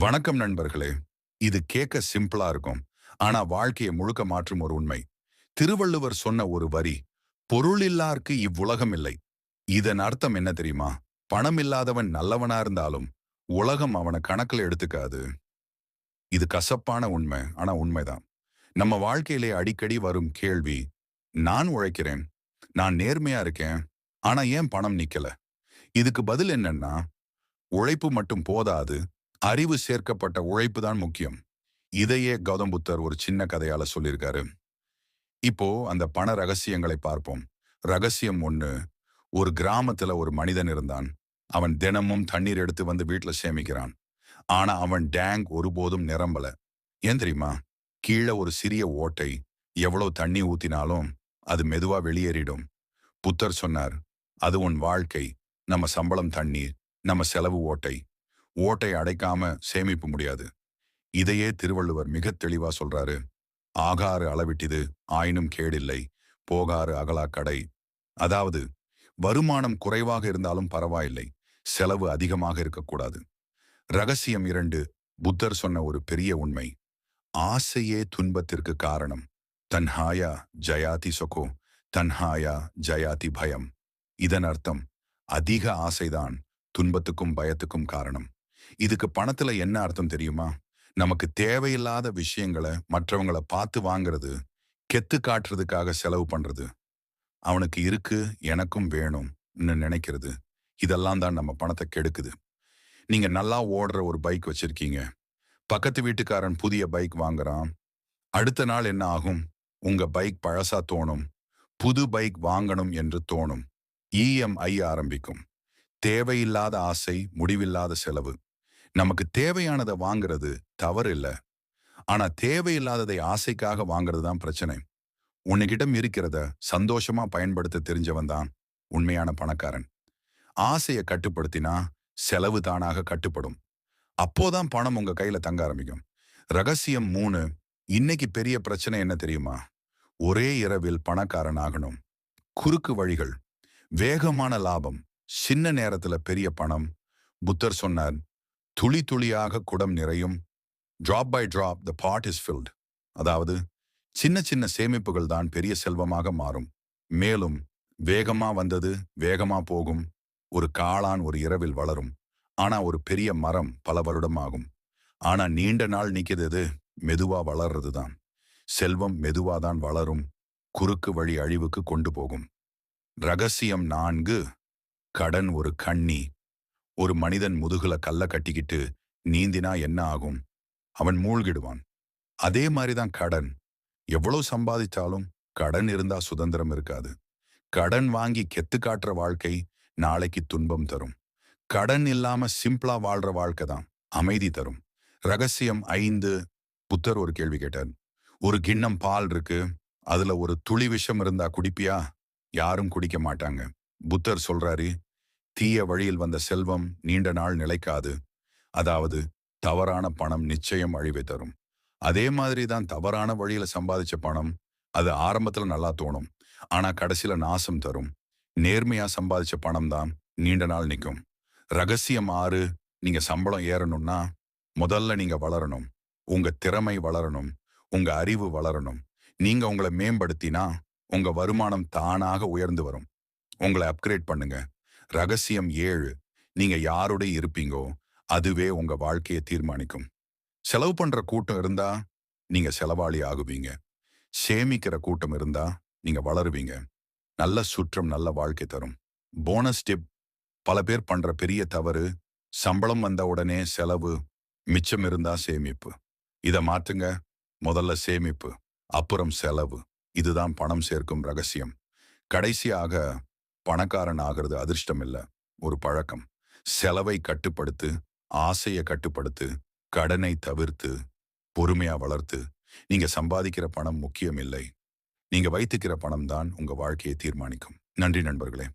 வணக்கம் நண்பர்களே. இது கேட்க சிம்பிளா இருக்கும். ஆனா வாழ்க்கையை முழுக்க மாற்றும் ஒரு உண்மை. திருவள்ளுவர் சொன்ன ஒரு வரி, பொருள் இல்லார்க்கு இவ்வுலகம் இல்லை. இதன் அர்த்தம் என்ன தெரியுமா? பணம் இல்லாதவன் நல்லவனா இருந்தாலும் உலகம் அவனை கணக்குல எடுத்துக்காது. இது கசப்பான உண்மை, ஆனா உண்மைதான். நம்ம வாழ்க்கையிலே அடிக்கடி வரும் கேள்வி, நான் உழைக்கிறேன், நான் நேர்மையா இருக்கேன், ஆனா ஏன் பணம் நிக்கல? இதுக்கு பதில் என்னன்னா, உழைப்பு மட்டும் போதாது, அறிவு சேர்க்கப்பட்ட உழைப்பு தான் முக்கியம். இதையே கௌதம் புத்தர் ஒரு சின்ன கதையால சொல்லியிருக்காரு. இப்போ அந்த பண ரகசியங்களை பார்ப்போம். ரகசியம் ஒண்ணு, ஒரு கிராமத்துல ஒரு மனிதன் இருந்தான். அவன் தினமும் தண்ணீர் எடுத்து வந்து வீட்டுல சேமிக்கிறான். ஆனா அவன் டேங்க் ஒருபோதும் நிரம்பல. ஏன் தெரியுமா? கீழே ஒரு சிறிய ஓட்டை. எவ்வளவு தண்ணி ஊத்தினாலும் அது மெதுவா வெளியேறிடும். புத்தர் சொன்னார், அது உன் வாழ்க்கை. நம்ம சம்பளம் தண்ணீர், நம்ம செலவு ஓட்டை. ஓட்டை அடைக்காம சேமிப்பு முடியாது. இதையே திருவள்ளுவர் மிக தெளிவா சொல்றாரு. ஆகாறு அளவிட்டிது ஆயினும் கேடில்லை, போகாறு அகலா கடை. அதாவது, வருமானம் குறைவாக இருந்தாலும் பரவாயில்லை, செலவு அதிகமாக இருக்கக்கூடாது. ரகசியம் 2, புத்தர் சொன்ன ஒரு பெரிய உண்மை. ஆசையே துன்பத்திற்கு காரணம். தன்ஹாயா ஜயாதி சொகோ, தன்ஹாயா ஜயாதி பயம். இதன் அர்த்தம், அதிக ஆசைதான் துன்பத்துக்கும் பயத்துக்கும் காரணம். இதுக்கு பணத்துல என்ன அர்த்தம் தெரியுமா? நமக்கு தேவையில்லாத விஷயங்களை மற்றவங்கள பார்த்து வாங்குறது, கெத்து காட்டுறதுக்காக செலவு பண்றது, அவனுக்கு இருக்கு எனக்கும் வேணும்னு நினைக்கிறது. இதெல்லாம் தான் நம்ம பணத்தை கெடுக்குது. நீங்க நல்லா ஓடுற ஒரு பைக் வச்சிருக்கீங்க. பக்கத்து வீட்டுக்காரன் புதிய பைக் வாங்குறான். அடுத்த நாள் என்ன ஆகும்? உங்க பைக் பழசா தோணும். புது பைக் வாங்கணும் என்று தோணும். இஎம்ஐ ஆரம்பிக்கும். தேவையில்லாத ஆசை, முடிவில்லாத செலவு. நமக்கு தேவையானதை வாங்குறது தவறு இல்ல. ஆனா தேவையில்லாததை ஆசைக்காக வாங்குறது தான் பிரச்சனை. உன்னிடம் இருக்கிறத சந்தோஷமா பயன்படுத்த தெரிஞ்சவன் தான் உண்மையான பணக்காரன். ஆசையை கட்டுப்படுத்தினா செலவு தானாக கட்டுப்படும். அப்போதான் பணம் உங்க கையில தங்க ஆரம்பிக்கும். ரகசியம் 3, இன்னைக்கு பெரிய பிரச்சனை என்ன தெரியுமா? ஒரே இரவில் பணக்காரன் ஆகணும். குறுக்கு வழிகள், வேகமான லாபம், சின்ன நேரத்துல பெரிய பணம். புத்தர் சொன்னார், துளி துளியாக குடம் நிறையும். Drop by drop the pot is filled. அதாவது, சின்ன சின்ன சேமிப்புகள் தான் பெரிய செல்வமாக மாறும். மேலும், வேகமா வந்தது வேகமா போகும். ஒரு காளான் ஒரு இரவில் வளரும். ஆனா ஒரு பெரிய மரம் பல வருடம் ஆகும். ஆனா நீண்ட நாள் நிக்கிறது மெதுவா வளர்றது தான். செல்வம் மெதுவா தான் வளரும். குறுக்கு வழி அழிவுக்கு கொண்டு போகும். ரகசியம் 4, கடன் ஒரு கண்ணி. ஒரு மனிதன் முதுகுல கல்ல கட்டிக்கிட்டு நீந்தினா என்ன ஆகும்? அவன் மூழ்கிடுவான். அதே மாதிரிதான் கடன். எவ்வளவு சம்பாதிச்சாலும் கடன் இருந்தா சுதந்திரம் இருக்காது. கடன் வாங்கி கெத்து காட்டுற வாழ்க்கை நாளைக்கு துன்பம் தரும். கடன் இல்லாம சிம்பிளா வாழ்ற வாழ்க்கை தான் அமைதி தரும். ரகசியம் 5, புத்தர் ஒரு கேள்வி கேட்டார். ஒரு கிண்ணம் பால் இருக்கு. அதுல ஒரு துளி விஷம் இருந்தா குடிப்பியா? யாரும் குடிக்க மாட்டாங்க. புத்தர் சொல்றாரு, தீய வழியில் வந்த செல்வம் நீண்ட நாள் நிலைக்காது. அதாவது, தவறான பணம் நிச்சயம் அழிவை தரும். அதே மாதிரி தான் தவறான வழியில சம்பாதிச்ச பணம், அது ஆரம்பத்துல நல்லா தோணும், ஆனா கடைசியில நாசம் தரும். நேர்மையா சம்பாதிச்ச பணம் தான் நீண்ட நாள் நிற்கும். ரகசியம் 6, நீங்க சம்பளம் ஏறணும்னா முதல்ல நீங்க வளரணும். உங்க திறமை வளரணும். உங்க அறிவு வளரணும். நீங்க உங்களை மேம்படுத்தினா உங்க வருமானம் தானாக உயர்ந்து வரும். உங்களை அப்கிரேட் பண்ணுங்க. ரகசியம் 7, நீங்க யாரோட இருப்பீங்கோ அதுவே உங்க வாழ்க்கையை தீர்மானிக்கும். செலவு பண்ற கூட்டம் இருந்தா நீங்க செலவாளி ஆகுவீங்க. சேமிக்கிற கூட்டம் இருந்தா நீங்க வளருவீங்க. நல்ல சுற்றம் நல்ல வாழ்க்கை தரும். போனஸ் டிப், பல பேர் பண்ற பெரிய தவறு, சம்பளம் வந்த உடனே செலவு, மிச்சம் இருந்தா சேமிப்பு. இத மாற்றுங்க. முதல்ல சேமிப்பு, அப்புறம் செலவு. இதுதான் பணம் சேர்க்கும் ரகசியம். கடைசியாக, பணக்காரன் ஆகிறது அதிர்ஷ்டம் இல்ல, ஒரு பழக்கம். செலவை கட்டுப்படுத்து, ஆசையை கட்டுப்படுத்து, கடனை தவிர்த்து, பொறுமையா வளர்த்து. நீங்க சம்பாதிக்கிற பணம் முக்கியம் இல்லை. நீங்க வைத்துக்கிற பணம் தான் உங்க வாழ்க்கையை தீர்மானிக்கும். நன்றி நண்பர்களே.